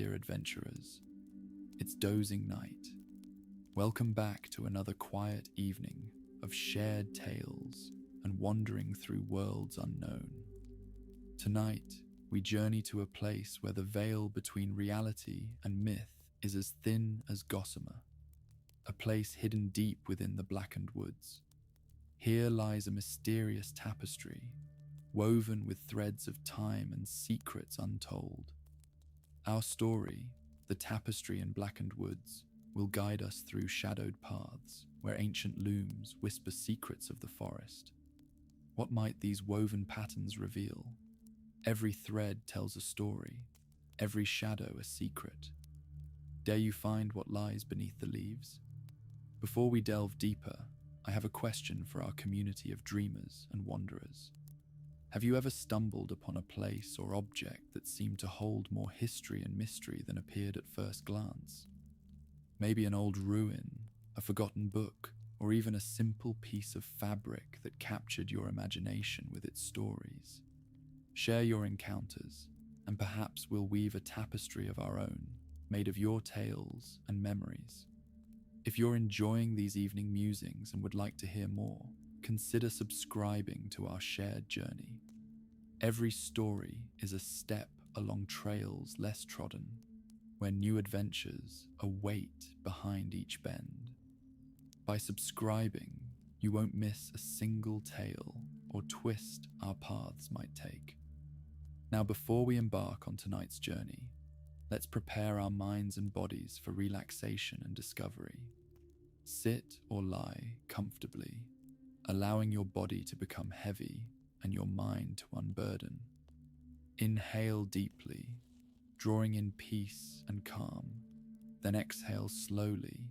dear adventurers. It's Dozing Knight. Welcome back to another quiet evening of shared tales and wandering through worlds unknown. Tonight, we journey to a place where the veil between reality and myth is as thin as gossamer, a place hidden deep within the Blackened Woods. Here lies a mysterious tapestry, woven with threads of time and secrets untold. Our story, The Tapestry in Blackened Woods, will guide us through shadowed paths where ancient looms whisper secrets of the forest. What might these woven patterns reveal? Every thread tells a story, every shadow a secret. Dare you find what lies beneath the leaves? Before we delve deeper, I have a question for our community of dreamers and wanderers. Have you ever stumbled upon a place or object that seemed to hold more history and mystery than appeared at first glance? Maybe an old ruin, a forgotten book, or even a simple piece of fabric that captured your imagination with its stories. Share your encounters, and perhaps we'll weave a tapestry of our own, made of your tales and memories. If you're enjoying these evening musings and would like to hear more, consider subscribing to our shared journey. Every story is a step along trails less trodden, where new adventures await behind each bend. By subscribing, you won't miss a single tale or twist our paths might take. Now, before we embark on tonight's journey, let's prepare our minds and bodies for relaxation and discovery. Sit or lie comfortably, allowing your body to become heavy and your mind to unburden. Inhale deeply, drawing in peace and calm, then exhale slowly,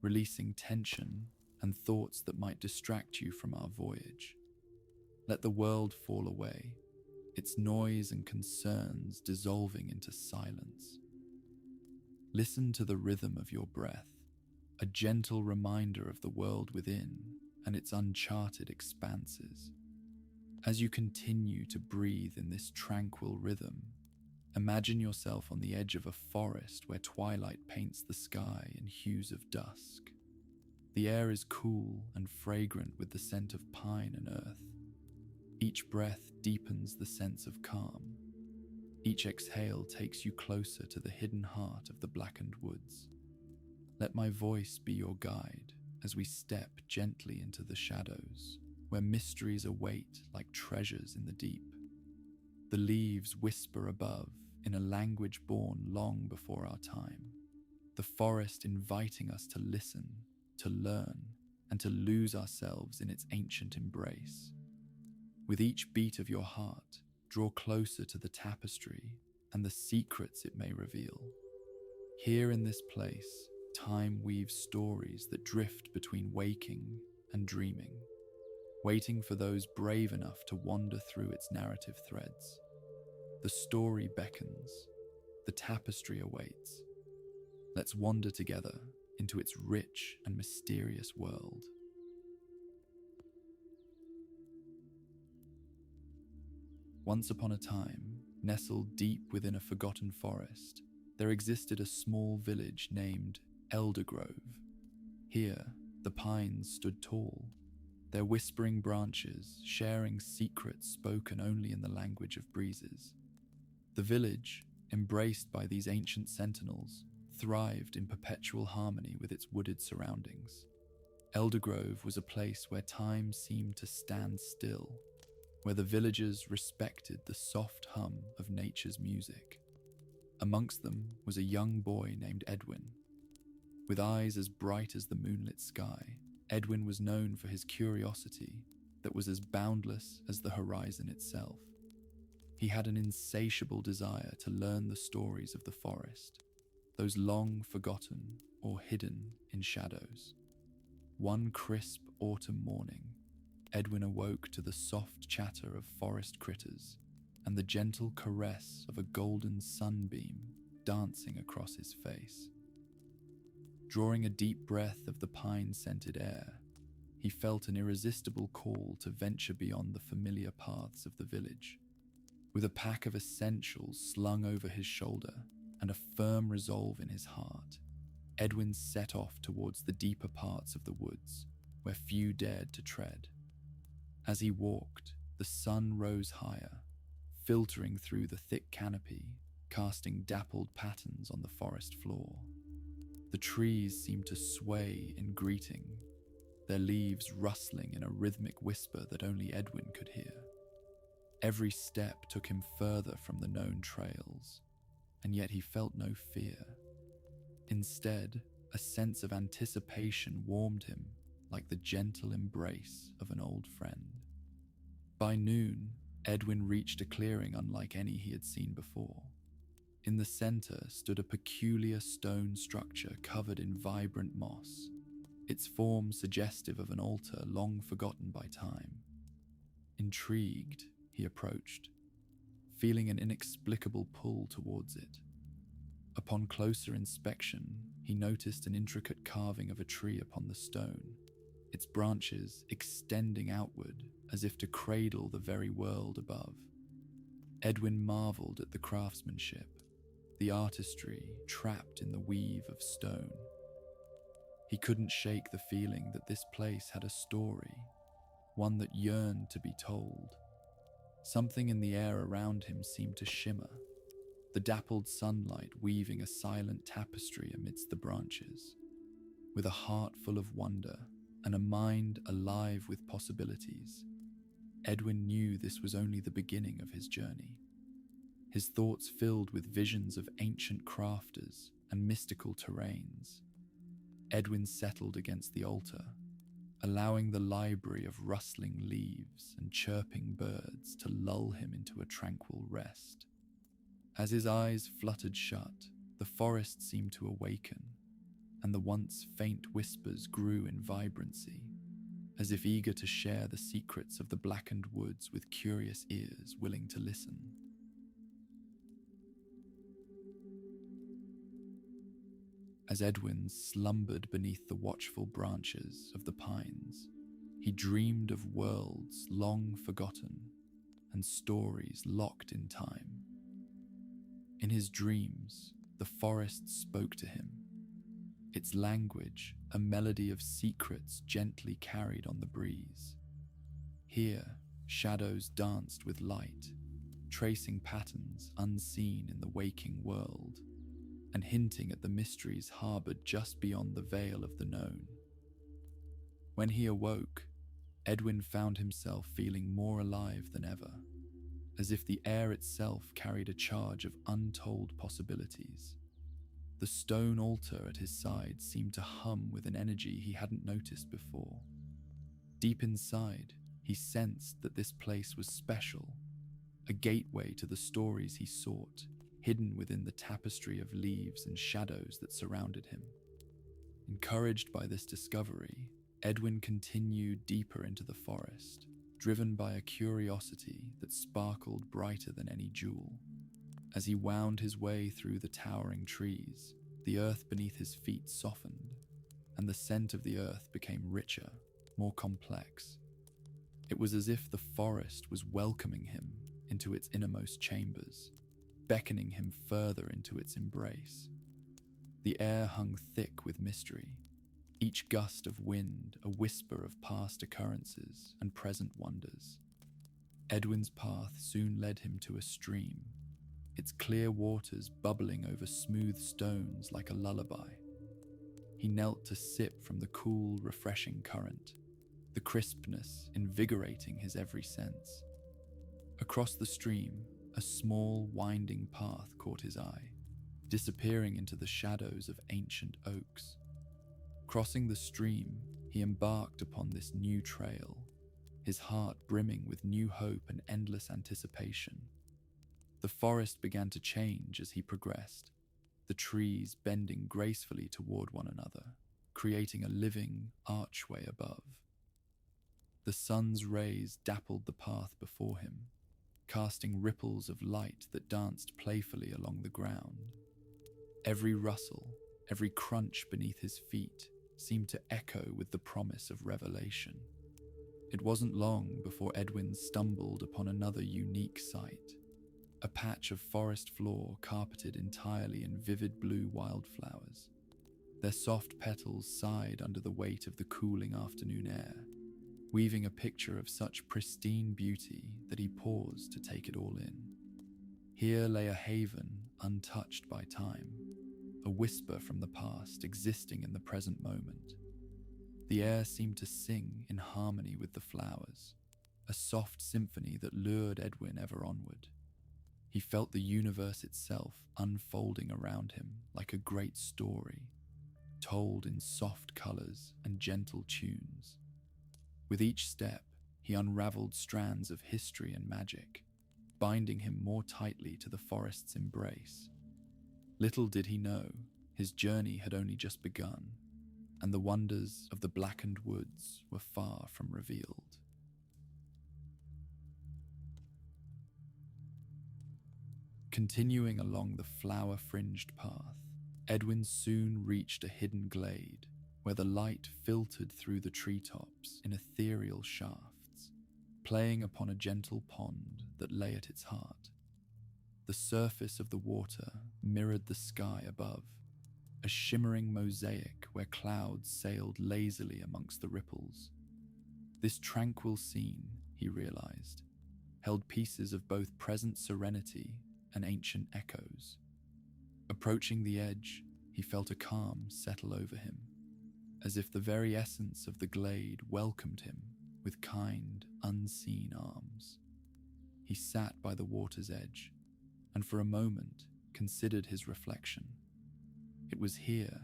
releasing tension and thoughts that might distract you from our voyage. Let the world fall away, its noise and concerns dissolving into silence. Listen to the rhythm of your breath, a gentle reminder of the world within and its uncharted expanses. As you continue to breathe in this tranquil rhythm, imagine yourself on the edge of a forest where twilight paints the sky in hues of dusk. The air is cool and fragrant with the scent of pine and earth. Each breath deepens the sense of calm. Each exhale takes you closer to the hidden heart of the Blackened Woods. Let my voice be your guide as we step gently into the shadows, where mysteries await like treasures in the deep. The leaves whisper above in a language born long before our time, the forest inviting us to listen, to learn, and to lose ourselves in its ancient embrace. With each beat of your heart, draw closer to the tapestry and the secrets it may reveal. Here in this place, time weaves stories that drift between waking and dreaming, waiting for those brave enough to wander through its narrative threads. The story beckons, the tapestry awaits. Let's wander together into its rich and mysterious world. Once upon a time, nestled deep within a forgotten forest, there existed a small village named Eldergrove. Here, the pines stood tall, their whispering branches sharing secrets spoken only in the language of breezes. The village, embraced by these ancient sentinels, thrived in perpetual harmony with its wooded surroundings. Eldergrove was a place where time seemed to stand still, where the villagers respected the soft hum of nature's music. Amongst them was a young boy named Edwin. With eyes as bright as the moonlit sky, Edwin was known for his curiosity that was as boundless as the horizon itself. He had an insatiable desire to learn the stories of the forest, those long forgotten or hidden in shadows. One crisp autumn morning, Edwin awoke to the soft chatter of forest critters and the gentle caress of a golden sunbeam dancing across his face. Drawing a deep breath of the pine-scented air, he felt an irresistible call to venture beyond the familiar paths of the village. With a pack of essentials slung over his shoulder, and a firm resolve in his heart, Edwin set off towards the deeper parts of the woods, where few dared to tread. As he walked, the sun rose higher, filtering through the thick canopy, casting dappled patterns on the forest floor. The trees seemed to sway in greeting, their leaves rustling in a rhythmic whisper that only Edwin could hear. Every step took him further from the known trails, and yet he felt no fear. Instead, a sense of anticipation warmed him like the gentle embrace of an old friend. By noon, Edwin reached a clearing unlike any he had seen before. In the center stood a peculiar stone structure covered in vibrant moss, its form suggestive of an altar long forgotten by time. Intrigued, he approached, feeling an inexplicable pull towards it. Upon closer inspection, he noticed an intricate carving of a tree upon the stone, its branches extending outward as if to cradle the very world above. Edwin marveled at the craftsmanship, the artistry trapped in the weave of stone. He couldn't shake the feeling that this place had a story, one that yearned to be told. Something in the air around him seemed to shimmer, the dappled sunlight weaving a silent tapestry amidst the branches. With a heart full of wonder and a mind alive with possibilities, Edwin knew this was only the beginning of his journey. His thoughts filled with visions of ancient crafters and mystical terrains. Edwin settled against the altar, allowing the library of rustling leaves and chirping birds to lull him into a tranquil rest. As his eyes fluttered shut, the forest seemed to awaken, and the once faint whispers grew in vibrancy, as if eager to share the secrets of the Blackened Woods with curious ears willing to listen. As Edwin slumbered beneath the watchful branches of the pines, he dreamed of worlds long forgotten and stories locked in time. In his dreams, the forest spoke to him, its language a melody of secrets gently carried on the breeze. Here, shadows danced with light, tracing patterns unseen in the waking world, and hinting at the mysteries harbored just beyond the veil of the known. When he awoke, Edwin found himself feeling more alive than ever, as if the air itself carried a charge of untold possibilities. The stone altar at his side seemed to hum with an energy he hadn't noticed before. Deep inside, he sensed that this place was special, a gateway to the stories he sought, hidden within the tapestry of leaves and shadows that surrounded him. Encouraged by this discovery, Edwin continued deeper into the forest, driven by a curiosity that sparkled brighter than any jewel. As he wound his way through the towering trees, the earth beneath his feet softened, and the scent of the earth became richer, more complex. It was as if the forest was welcoming him into its innermost chambers, beckoning him further into its embrace. The air hung thick with mystery, each gust of wind a whisper of past occurrences and present wonders. Edwin's path soon led him to a stream, its clear waters bubbling over smooth stones like a lullaby. He knelt to sip from the cool, refreshing current, the crispness invigorating his every sense. Across the stream, a small, winding path caught his eye, disappearing into the shadows of ancient oaks. Crossing the stream, he embarked upon this new trail, his heart brimming with new hope and endless anticipation. The forest began to change as he progressed, the trees bending gracefully toward one another, creating a living archway above. The sun's rays dappled the path before him, casting ripples of light that danced playfully along the ground. Every rustle, every crunch beneath his feet seemed to echo with the promise of revelation. It wasn't long before Edwin stumbled upon another unique sight, a patch of forest floor carpeted entirely in vivid blue wildflowers. Their soft petals sighed under the weight of the cooling afternoon air, weaving a picture of such pristine beauty that he paused to take it all in. Here lay a haven untouched by time, a whisper from the past existing in the present moment. The air seemed to sing in harmony with the flowers, a soft symphony that lured Edwin ever onward. He felt the universe itself unfolding around him like a great story, told in soft colors and gentle tunes. With each step, he unraveled strands of history and magic, binding him more tightly to the forest's embrace. Little did he know, his journey had only just begun, and the wonders of the Blackened Woods were far from revealed. Continuing along the flower-fringed path, Edwin soon reached a hidden glade where the light filtered through the treetops in ethereal shafts, playing upon a gentle pond that lay at its heart. The surface of the water mirrored the sky above, a shimmering mosaic where clouds sailed lazily amongst the ripples. This tranquil scene, he realized, held pieces of both present serenity and ancient echoes. Approaching the edge, he felt a calm settle over him, as if the very essence of the glade welcomed him with kind, unseen arms. He sat by the water's edge, and for a moment considered his reflection. It was here,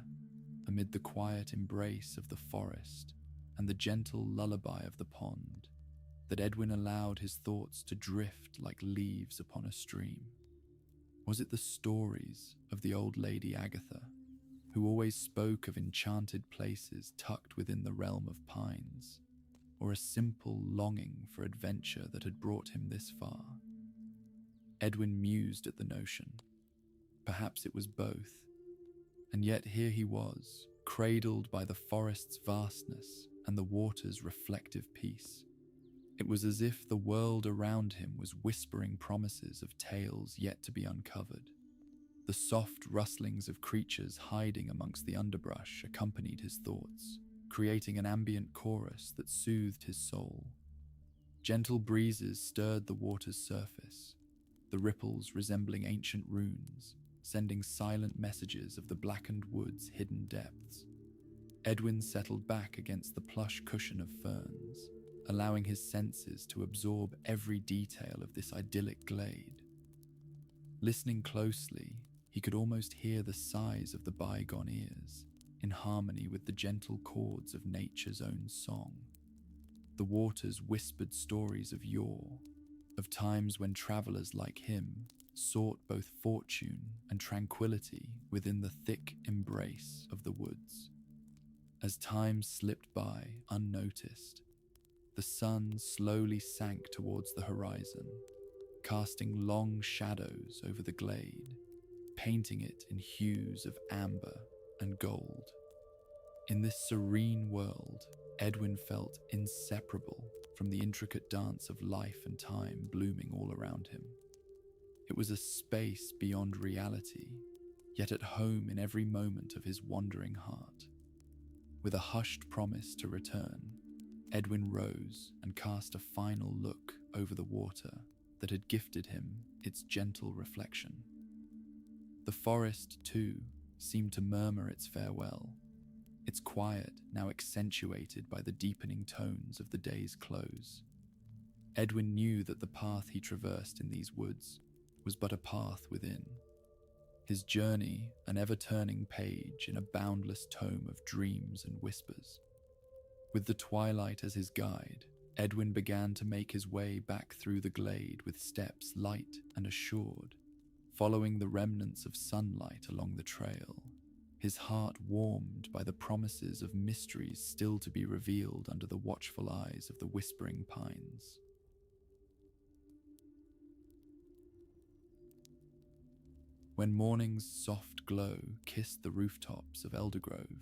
amid the quiet embrace of the forest and the gentle lullaby of the pond, that Edwin allowed his thoughts to drift like leaves upon a stream. Was it the stories of the old lady Agatha, who always spoke of enchanted places tucked within the realm of pines, or a simple longing for adventure that had brought him this far? Edwin mused at the notion. Perhaps it was both, and yet here he was, cradled by the forest's vastness and the water's reflective peace. It was as if the world around him was whispering promises of tales yet to be uncovered. The soft rustlings of creatures hiding amongst the underbrush accompanied his thoughts, creating an ambient chorus that soothed his soul. Gentle breezes stirred the water's surface, the ripples resembling ancient runes, sending silent messages of the Blackened Woods' hidden depths. Edwin settled back against the plush cushion of ferns, allowing his senses to absorb every detail of this idyllic glade. Listening closely, he could almost hear the sighs of the bygone years, in harmony with the gentle chords of nature's own song. The waters whispered stories of yore, of times when travelers like him sought both fortune and tranquility within the thick embrace of the woods. As time slipped by unnoticed, the sun slowly sank towards the horizon, casting long shadows over the glade, painting it in hues of amber and gold. In this serene world, Edwin felt inseparable from the intricate dance of life and time blooming all around him. It was a space beyond reality, yet at home in every moment of his wandering heart. With a hushed promise to return, Edwin rose and cast a final look over the water that had gifted him its gentle reflection. The forest, too, seemed to murmur its farewell, its quiet now accentuated by the deepening tones of the day's close. Edwin knew that the path he traversed in these woods was but a path within, his journey an ever-turning page in a boundless tome of dreams and whispers. With the twilight as his guide, Edwin began to make his way back through the glade with steps light and assured, following the remnants of sunlight along the trail, his heart warmed by the promises of mysteries still to be revealed under the watchful eyes of the whispering pines. When morning's soft glow kissed the rooftops of Eldergrove,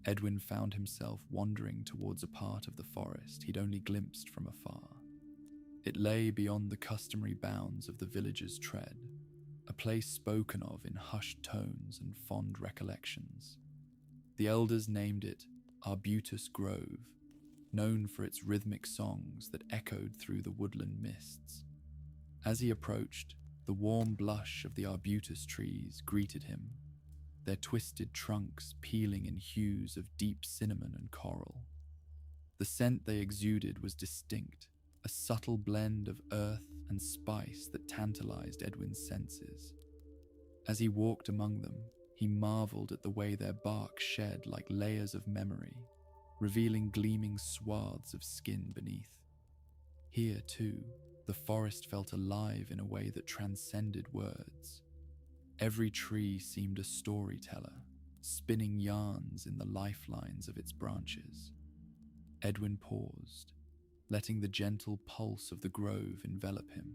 Edwin found himself wandering towards a part of the forest he'd only glimpsed from afar. It lay beyond the customary bounds of the village's tread, a place spoken of in hushed tones and fond recollections. The elders named it Arbutus Grove, known for its rhythmic songs that echoed through the woodland mists. As he approached, the warm blush of the arbutus trees greeted him, their twisted trunks peeling in hues of deep cinnamon and coral. The scent they exuded was distinct, a subtle blend of earth and spice that tantalized Edwin's senses. As he walked among them, he marveled at the way their bark shed like layers of memory, revealing gleaming swaths of skin beneath. Here, too, the forest felt alive in a way that transcended words. Every tree seemed a storyteller, spinning yarns in the lifelines of its branches. Edwin paused, letting the gentle pulse of the grove envelop him.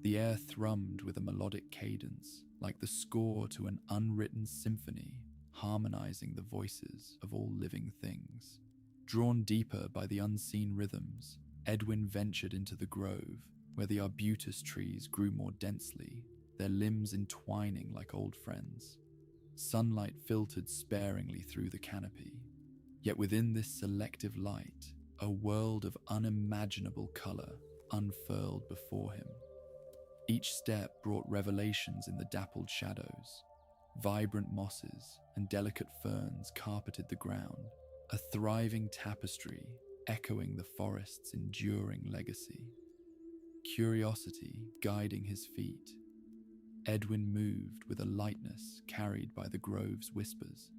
The air thrummed with a melodic cadence, like the score to an unwritten symphony, harmonizing the voices of all living things. Drawn deeper by the unseen rhythms, Edwin ventured into the grove, where the arbutus trees grew more densely, their limbs entwining like old friends. Sunlight filtered sparingly through the canopy, yet within this selective light, a world of unimaginable color unfurled before him. Each step brought revelations in the dappled shadows. Vibrant mosses and delicate ferns carpeted the ground, a thriving tapestry echoing the forest's enduring legacy. Curiosity guiding his feet, Edwin moved with a lightness carried by the grove's whispers.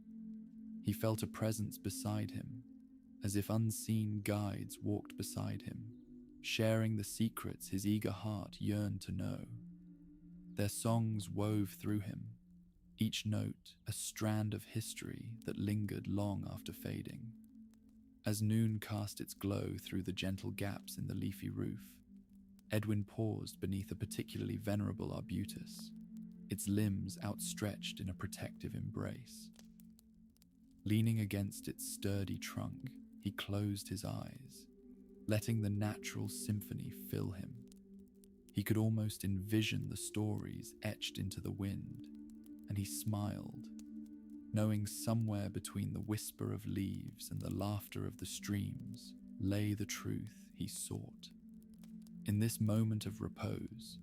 He felt a presence beside him, as if unseen guides walked beside him, sharing the secrets his eager heart yearned to know. Their songs wove through him, each note a strand of history that lingered long after fading. As noon cast its glow through the gentle gaps in the leafy roof, Edwin paused beneath a particularly venerable arbutus, its limbs outstretched in a protective embrace. Leaning against its sturdy trunk, he closed his eyes, letting the natural symphony fill him. He could almost envision the stories etched into the wind, and he smiled, knowing somewhere between the whisper of leaves and the laughter of the streams lay the truth he sought. In this moment of repose,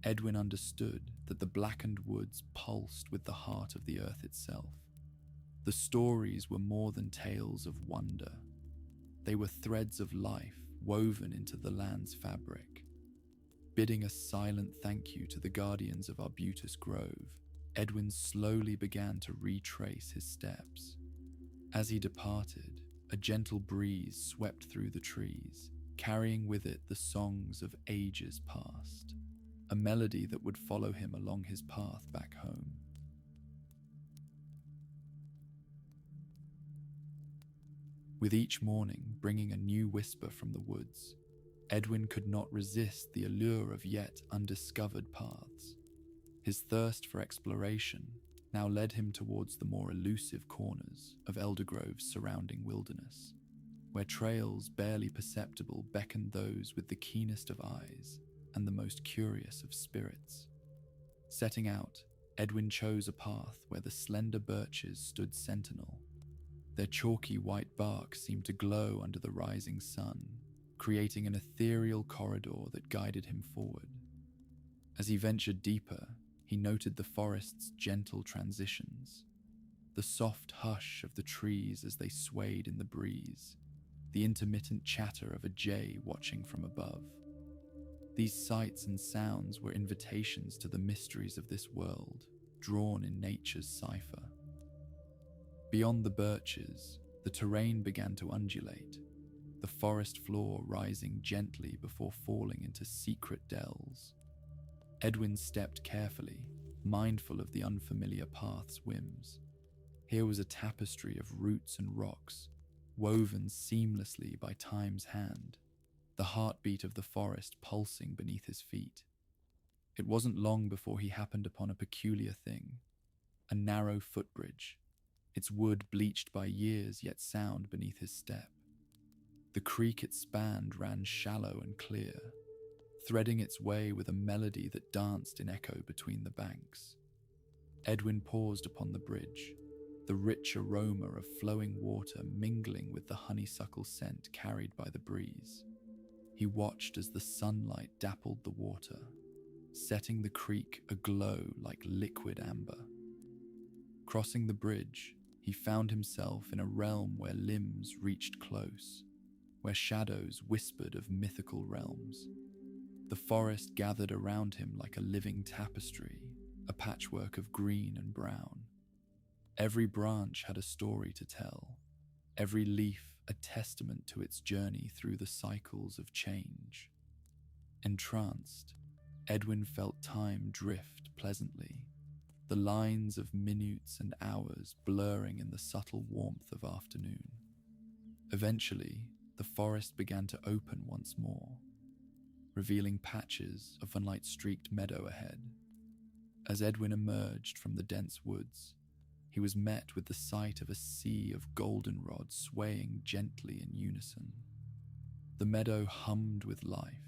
Edwin understood that the Blackened Woods pulsed with the heart of the earth itself. The stories were more than tales of wonder. They were threads of life woven into the land's fabric. Bidding a silent thank you to the guardians of Arbutus Grove, Edwin slowly began to retrace his steps. As he departed, a gentle breeze swept through the trees, carrying with it the songs of ages past, a melody that would follow him along his path back home. With each morning bringing a new whisper from the woods, Edwin could not resist the allure of yet undiscovered paths. His thirst for exploration now led him towards the more elusive corners of Eldergrove's surrounding wilderness, where trails barely perceptible beckoned those with the keenest of eyes and the most curious of spirits. Setting out, Edwin chose a path where the slender birches stood sentinel. Their chalky white bark seemed to glow under the rising sun, creating an ethereal corridor that guided him forward. As he ventured deeper, he noted the forest's gentle transitions, the soft hush of the trees as they swayed in the breeze, the intermittent chatter of a jay watching from above. These sights and sounds were invitations to the mysteries of this world, drawn in nature's cipher. Beyond the birches, the terrain began to undulate, the forest floor rising gently before falling into secret dells. Edwin stepped carefully, mindful of the unfamiliar path's whims. Here was a tapestry of roots and rocks, woven seamlessly by time's hand, the heartbeat of the forest pulsing beneath his feet. It wasn't long before he happened upon a peculiar thing, a narrow footbridge, its wood bleached by years yet sound beneath his step. The creek it spanned ran shallow and clear, threading its way with a melody that danced in echo between the banks. Edwin paused upon the bridge, the rich aroma of flowing water mingling with the honeysuckle scent carried by the breeze. He watched as the sunlight dappled the water, setting the creek aglow like liquid amber. Crossing the bridge, he found himself in a realm where limbs reached close, where shadows whispered of mythical realms. The forest gathered around him like a living tapestry, a patchwork of green and brown. Every branch had a story to tell, every leaf a testament to its journey through the cycles of change. Entranced, Edwin felt time drift pleasantly, the lines of minutes and hours blurring in the subtle warmth of afternoon. Eventually, the forest began to open once more, revealing patches of sunlight-streaked meadow ahead. As Edwin emerged from the dense woods, he was met with the sight of a sea of goldenrod swaying gently in unison. The meadow hummed with life,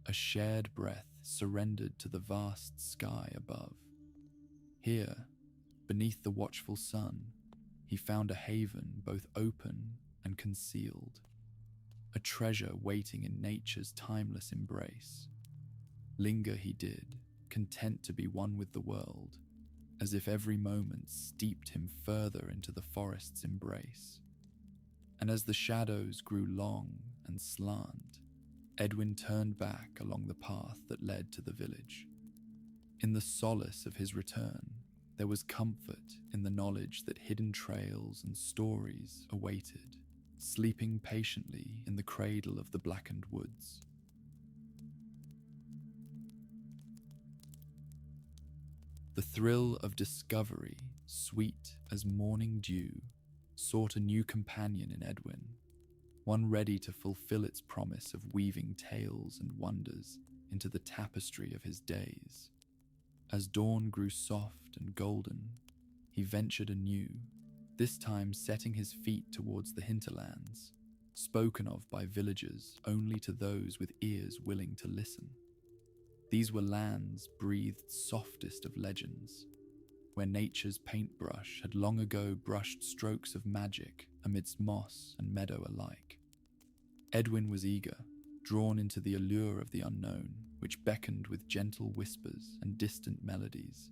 a shared breath surrendered to the vast sky above. Here, beneath the watchful sun, he found a haven both open and concealed, a treasure waiting in nature's timeless embrace. Linger he did, content to be one with the world, as if every moment steeped him further into the forest's embrace. And as the shadows grew long and slant, Edwin turned back along the path that led to the village. In the solace of his return, there was comfort in the knowledge that hidden trails and stories awaited, sleeping patiently in the cradle of the Blackened Woods. The thrill of discovery, sweet as morning dew, sought a new companion in Edwin, one ready to fulfill its promise of weaving tales and wonders into the tapestry of his days. As dawn grew soft and golden, he ventured anew, this time setting his feet towards the hinterlands, spoken of by villagers only to those with ears willing to listen. These were lands breathed softest of legends, where nature's paintbrush had long ago brushed strokes of magic amidst moss and meadow alike. Edwin was eager, drawn into the allure of the unknown, which beckoned with gentle whispers and distant melodies.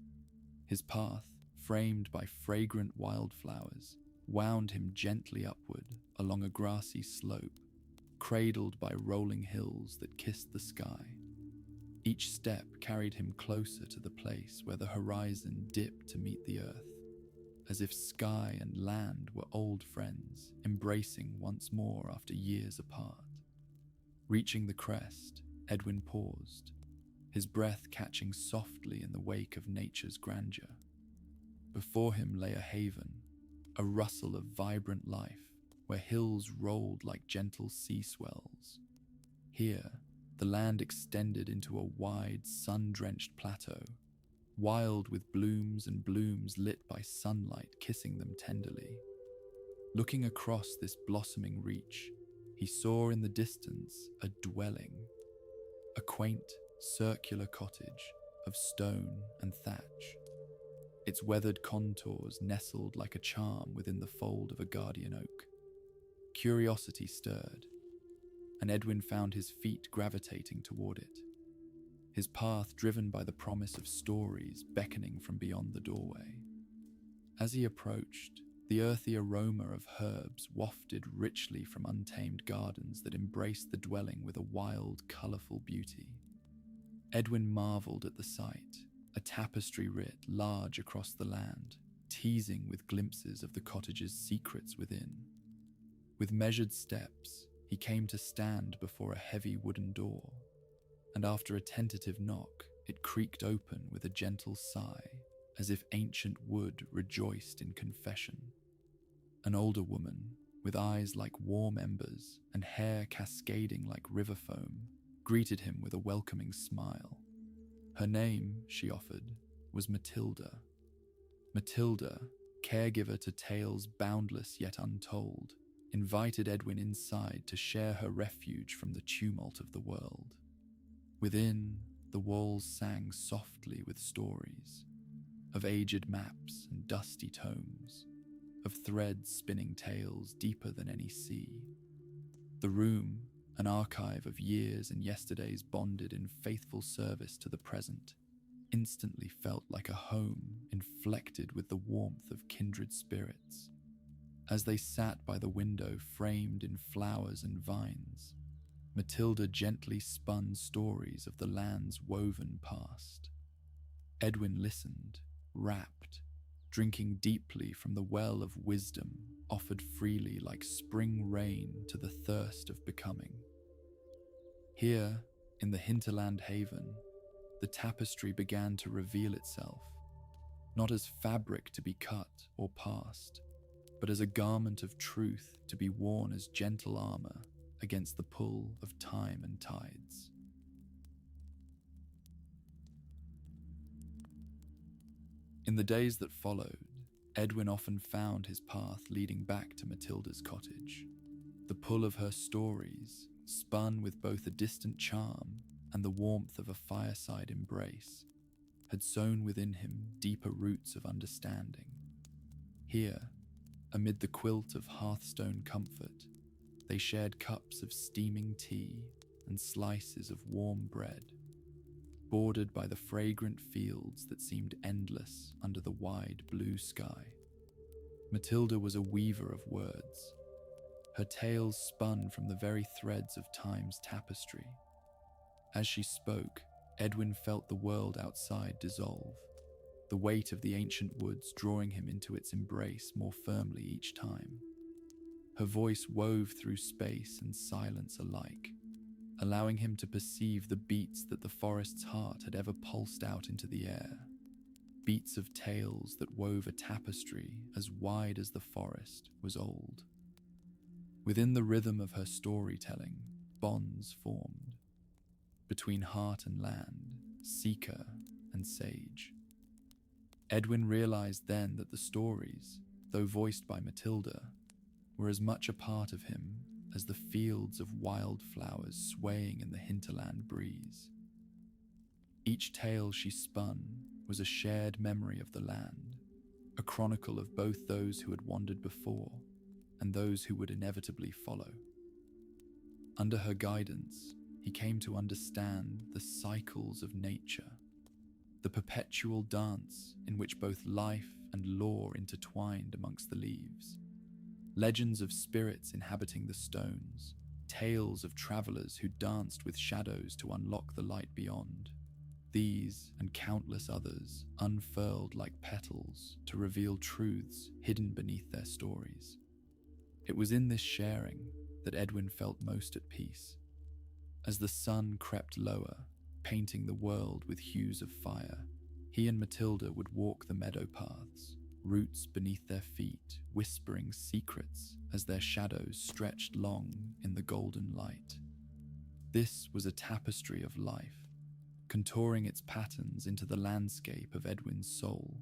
His path, framed by fragrant wildflowers, wound him gently upward along a grassy slope, cradled by rolling hills that kissed the sky. Each step carried him closer to the place where the horizon dipped to meet the earth, as if sky and land were old friends, embracing once more after years apart. Reaching the crest, Edwin paused, his breath catching softly in the wake of nature's grandeur. Before him lay a haven, a rustle of vibrant life, where hills rolled like gentle sea swells. Here, the land extended into a wide, sun-drenched plateau, wild with blooms and blooms lit by sunlight kissing them tenderly. Looking across this blossoming reach, he saw in the distance a dwelling, a quaint, circular cottage of stone and thatch, its weathered contours nestled like a charm within the fold of a guardian oak. Curiosity stirred, and Edwin found his feet gravitating toward it, his path driven by the promise of stories beckoning from beyond the doorway. As he approached, the earthy aroma of herbs wafted richly from untamed gardens that embraced the dwelling with a wild, colourful beauty. Edwin marvelled at the sight, a tapestry writ large across the land, teasing with glimpses of the cottage's secrets within. With measured steps, he came to stand before a heavy wooden door, and after a tentative knock, it creaked open with a gentle sigh, as if ancient wood rejoiced in confession. An older woman, with eyes like warm embers and hair cascading like river foam, greeted him with a welcoming smile. Her name, she offered, was Matilda. Matilda, caregiver to tales boundless yet untold, invited Edwin inside to share her refuge from the tumult of the world. Within, the walls sang softly with stories of aged maps and dusty tomes, of threads spinning tales deeper than any sea. The room, an archive of years and yesterdays bonded in faithful service to the present, instantly felt like a home inflected with the warmth of kindred spirits. As they sat by the window framed in flowers and vines, Matilda gently spun stories of the land's woven past. Edwin listened, rapt, drinking deeply from the well of wisdom offered freely like spring rain to the thirst of becoming. Here, in the hinterland haven, the tapestry began to reveal itself, not as fabric to be cut or passed, but as a garment of truth to be worn as gentle armor against the pull of time and tides. In the days that followed, Edwin often found his path leading back to Matilda's cottage. The pull of her stories, spun with both a distant charm and the warmth of a fireside embrace, had sown within him deeper roots of understanding. Here, amid the quilt of hearthstone comfort, they shared cups of steaming tea and slices of warm bread, bordered by the fragrant fields that seemed endless under the wide blue sky. Matilda was a weaver of words. Her tales spun from the very threads of time's tapestry. As she spoke, Edwin felt the world outside dissolve, the weight of the ancient woods drawing him into its embrace more firmly each time. Her voice wove through space and silence alike, allowing him to perceive the beats that the forest's heart had ever pulsed out into the air, beats of tales that wove a tapestry as wide as the forest was old. Within the rhythm of her storytelling, bonds formed, between heart and land, seeker and sage. Edwin realized then that the stories, though voiced by Matilda, were as much a part of him as the fields of wildflowers swaying in the hinterland breeze. Each tale she spun was a shared memory of the land, a chronicle of both those who had wandered before and those who would inevitably follow. Under her guidance, he came to understand the cycles of nature, the perpetual dance in which both life and lore intertwined amongst the leaves. Legends of spirits inhabiting the stones, tales of travelers who danced with shadows to unlock the light beyond. These and countless others unfurled like petals to reveal truths hidden beneath their stories. It was in this sharing that Edwin felt most at peace. As the sun crept lower, painting the world with hues of fire, he and Matilda would walk the meadow paths, roots beneath their feet, whispering secrets as their shadows stretched long in the golden light. This was a tapestry of life, contouring its patterns into the landscape of Edwin's soul,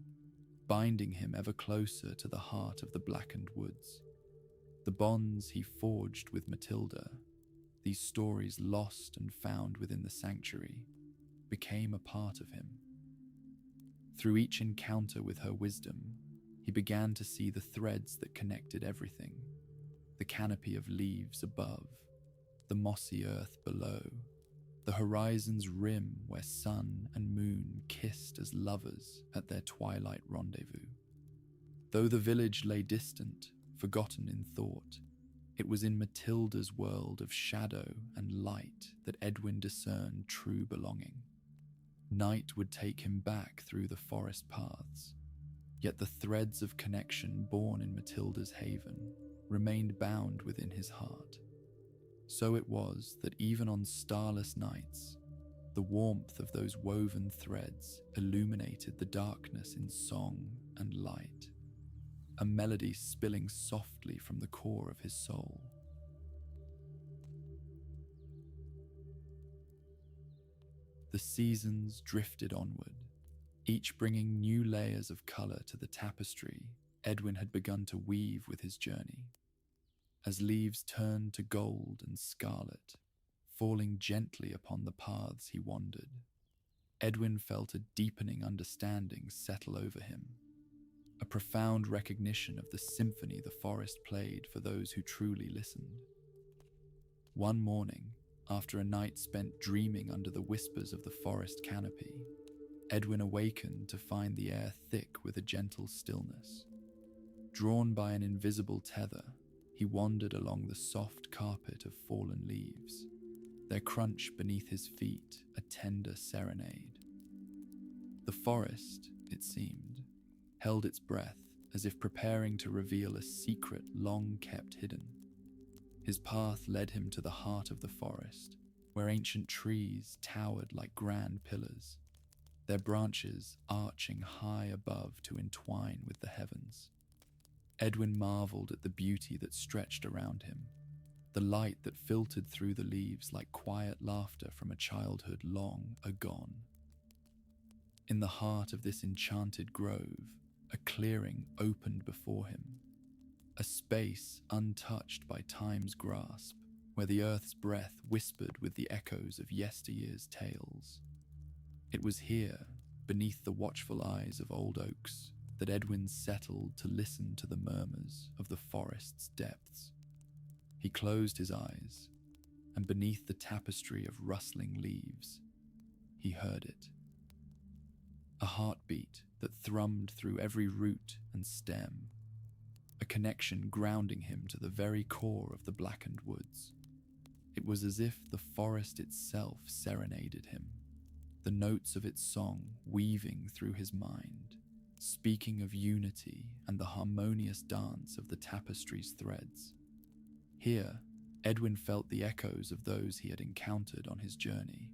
binding him ever closer to the heart of the Blackened Woods. The bonds he forged with Matilda, these stories lost and found within the sanctuary, became a part of him. Through each encounter with her wisdom, he began to see the threads that connected everything, the canopy of leaves above, the mossy earth below, the horizon's rim where sun and moon kissed as lovers at their twilight rendezvous. Though the village lay distant, forgotten in thought, it was in Matilda's world of shadow and light that Edwin discerned true belonging. Night would take him back through the forest paths, yet the threads of connection born in Matilda's haven remained bound within his heart. So it was that even on starless nights, the warmth of those woven threads illuminated the darkness in song and light, a melody spilling softly from the core of his soul. The seasons drifted onward, each bringing new layers of color to the tapestry Edwin had begun to weave with his journey. As leaves turned to gold and scarlet, falling gently upon the paths he wandered. Edwin felt a deepening understanding settle over him, a profound recognition of the symphony the forest played for those who truly listened. One morning, after a night spent dreaming under the whispers of the forest canopy, Edwin awakened to find the air thick with a gentle stillness. Drawn by an invisible tether, he wandered along the soft carpet of fallen leaves, their crunch beneath his feet a tender serenade. The forest, it seemed, held its breath as if preparing to reveal a secret long kept hidden. His path led him to the heart of the forest, where ancient trees towered like grand pillars, their branches arching high above to entwine with the heavens. Edwin marveled at the beauty that stretched around him, the light that filtered through the leaves like quiet laughter from a childhood long agone. In the heart of this enchanted grove, a clearing opened before him, a space untouched by time's grasp, where the earth's breath whispered with the echoes of yesteryear's tales. It was here, beneath the watchful eyes of old oaks, that Edwin settled to listen to the murmurs of the forest's depths. He closed his eyes, and beneath the tapestry of rustling leaves, he heard it. A heartbeat that thrummed through every root and stem, a connection grounding him to the very core of the Blackened Woods. It was as if the forest itself serenaded him, the notes of its song weaving through his mind, speaking of unity and the harmonious dance of the tapestry's threads. Here, Edwin felt the echoes of those he had encountered on his journey,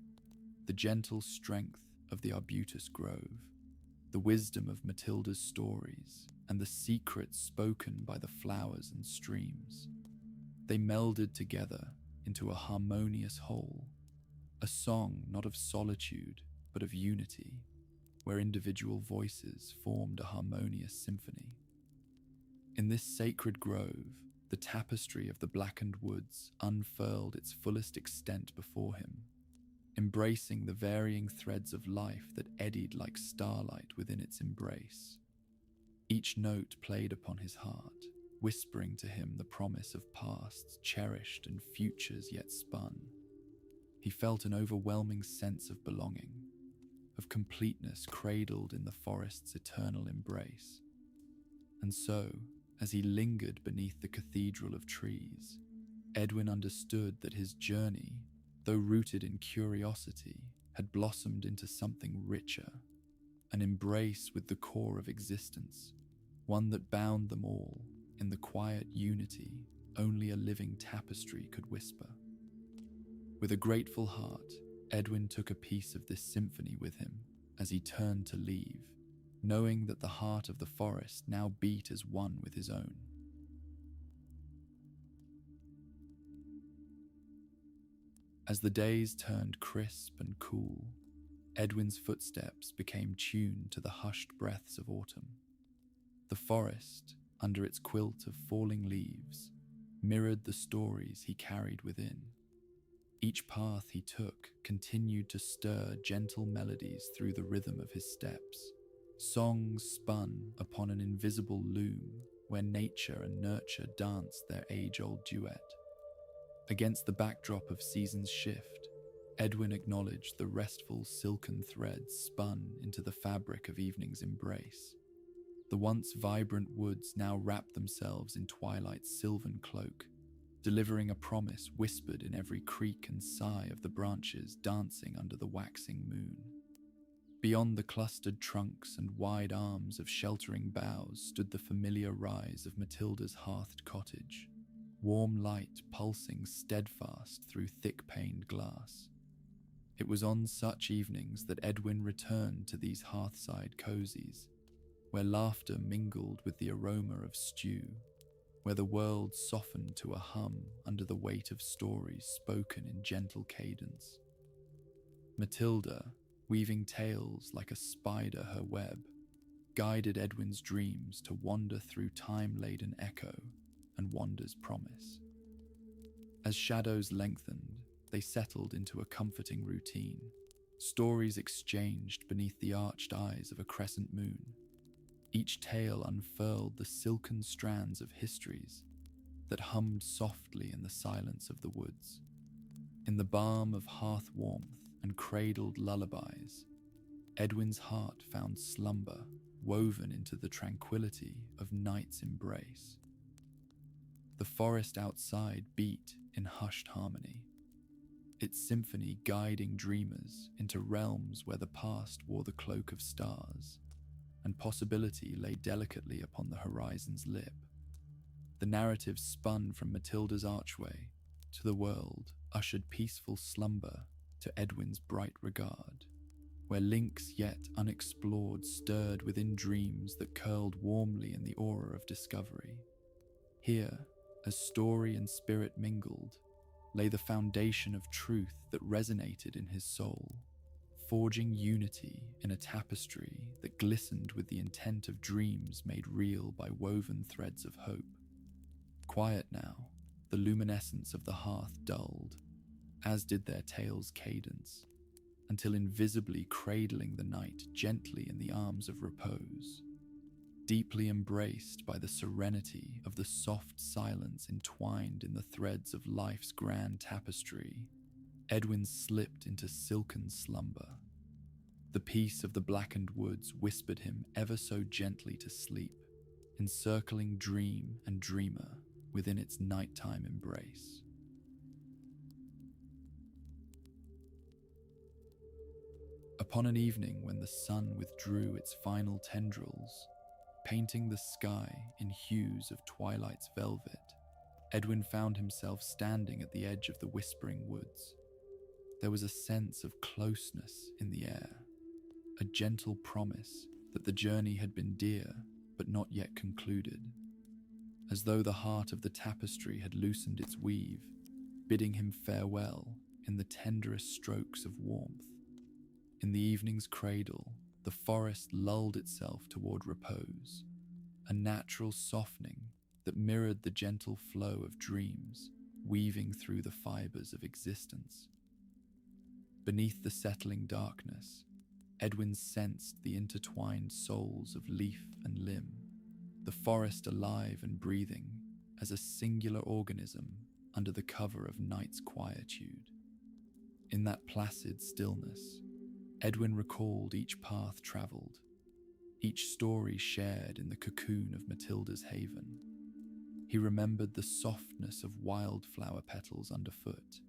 the gentle strength of the arbutus grove, the wisdom of Matilda's stories, and the secrets spoken by the flowers and streams. They melded together into a harmonious whole, a song not of solitude but of unity, where individual voices formed a harmonious symphony. In this sacred grove, the tapestry of the Blackened Woods unfurled its fullest extent before him, embracing the varying threads of life that eddied like starlight within its embrace. Each note played upon his heart, whispering to him the promise of pasts cherished and futures yet spun. He felt an overwhelming sense of belonging, of completeness cradled in the forest's eternal embrace. And so, as he lingered beneath the cathedral of trees, Edwin understood that his journey, though rooted in curiosity, had blossomed into something richer, an embrace with the core of existence, one that bound them all in the quiet unity only a living tapestry could whisper. With a grateful heart, Edwin took a piece of this symphony with him as he turned to leave, knowing that the heart of the forest now beat as one with his own. As the days turned crisp and cool, Edwin's footsteps became tuned to the hushed breaths of autumn. The forest, under its quilt of falling leaves, mirrored the stories he carried within. Each path he took continued to stir gentle melodies through the rhythm of his steps, songs spun upon an invisible loom where nature and nurture danced their age-old duet. Against the backdrop of season's shift, Edwin acknowledged the restful silken threads spun into the fabric of evening's embrace. The once vibrant woods now wrapped themselves in twilight's sylvan cloak, delivering a promise whispered in every creak and sigh of the branches dancing under the waxing moon. Beyond the clustered trunks and wide arms of sheltering boughs stood the familiar rise of Matilda's hearthed cottage, warm light pulsing steadfast through thick-paned glass. It was on such evenings that Edwin returned to these hearthside cozies, where laughter mingled with the aroma of stew, where the world softened to a hum under the weight of stories spoken in gentle cadence. Matilda, weaving tales like a spider her web, guided Edwin's dreams to wander through time-laden echo and wonder's promise. As shadows lengthened, they settled into a comforting routine, stories exchanged beneath the arched eyes of a crescent moon. Each tale unfurled the silken strands of histories that hummed softly in the silence of the woods. In the balm of hearth warmth and cradled lullabies, Edwin's heart found slumber woven into the tranquility of night's embrace. The forest outside beat in hushed harmony, its symphony guiding dreamers into realms where the past wore the cloak of stars, and possibility lay delicately upon the horizon's lip. The narrative spun from Matilda's archway to the world, ushered peaceful slumber to Edwin's bright regard, where links yet unexplored stirred within dreams that curled warmly in the aura of discovery. Here, as story and spirit mingled, lay the foundation of truth that resonated in his soul, forging unity in a tapestry that glistened with the intent of dreams made real by woven threads of hope. Quiet now, the luminescence of the hearth dulled, as did their tale's cadence, until invisibly cradling the night gently in the arms of repose. Deeply embraced by the serenity of the soft silence entwined in the threads of life's grand tapestry, Edwin slipped into silken slumber. The peace of the Blackened Woods whispered him ever so gently to sleep, encircling dream and dreamer within its nighttime embrace. Upon an evening when the sun withdrew its final tendrils, painting the sky in hues of twilight's velvet, Edwin found himself standing at the edge of the whispering woods. There was a sense of closeness in the air, a gentle promise that the journey had been dear but not yet concluded, as though the heart of the tapestry had loosened its weave, bidding him farewell in the tenderest strokes of warmth. In the evening's cradle, the forest lulled itself toward repose, a natural softening that mirrored the gentle flow of dreams weaving through the fibers of existence. Beneath the settling darkness, Edwin sensed the intertwined souls of leaf and limb, the forest alive and breathing as a singular organism under the cover of night's quietude. In that placid stillness, Edwin recalled each path traveled, each story shared in the cocoon of Matilda's haven. He remembered the softness of wildflower petals underfoot,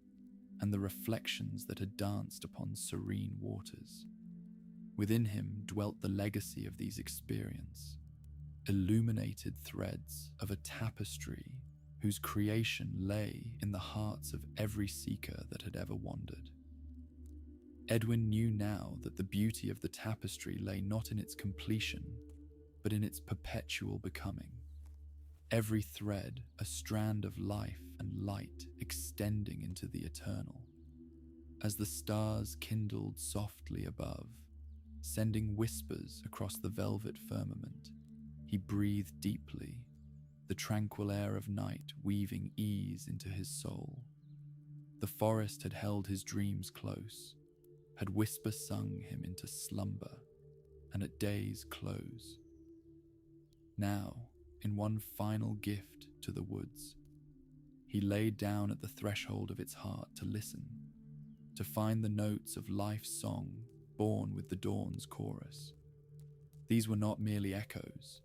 and the reflections that had danced upon serene waters. Within him dwelt the legacy of these experiences, illuminated threads of a tapestry whose creation lay in the hearts of every seeker that had ever wandered. Edwin knew now that the beauty of the tapestry lay not in its completion, but in its perpetual becoming. Every thread a strand of life and light extending into the eternal. As the stars kindled softly above, sending whispers across the velvet firmament, he breathed deeply, the tranquil air of night weaving ease into his soul. The forest had held his dreams close, had whisper-sung him into slumber, and at day's close. Now, in one final gift to the woods, he laid down at the threshold of its heart to listen, to find the notes of life's song born with the dawn's chorus. These were not merely echoes,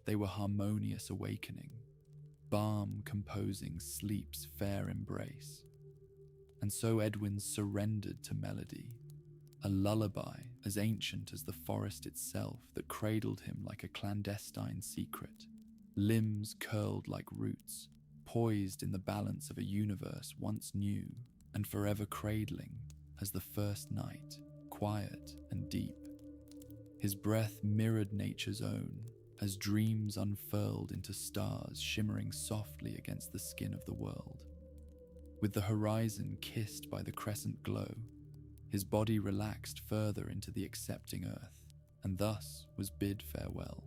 they were harmonious awakening, balm composing sleep's fair embrace. And so Edwin surrendered to melody, a lullaby as ancient as the forest itself that cradled him like a clandestine secret, limbs curled like roots, poised in the balance of a universe once new and forever cradling as the first night, quiet and deep. His breath mirrored nature's own as dreams unfurled into stars shimmering softly against the skin of the world. With the horizon kissed by the crescent glow, his body relaxed further into the accepting earth, and thus was bid farewell.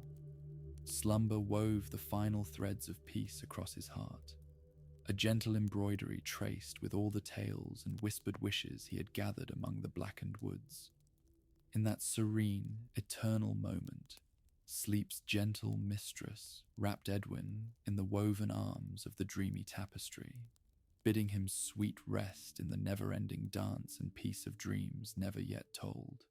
Slumber wove the final threads of peace across his heart, a gentle embroidery traced with all the tales and whispered wishes he had gathered among the Blackened Woods. In that serene, eternal moment, sleep's gentle mistress wrapped Edwin in the woven arms of the dreamy tapestry, bidding him sweet rest in the never-ending dance and peace of dreams never yet told.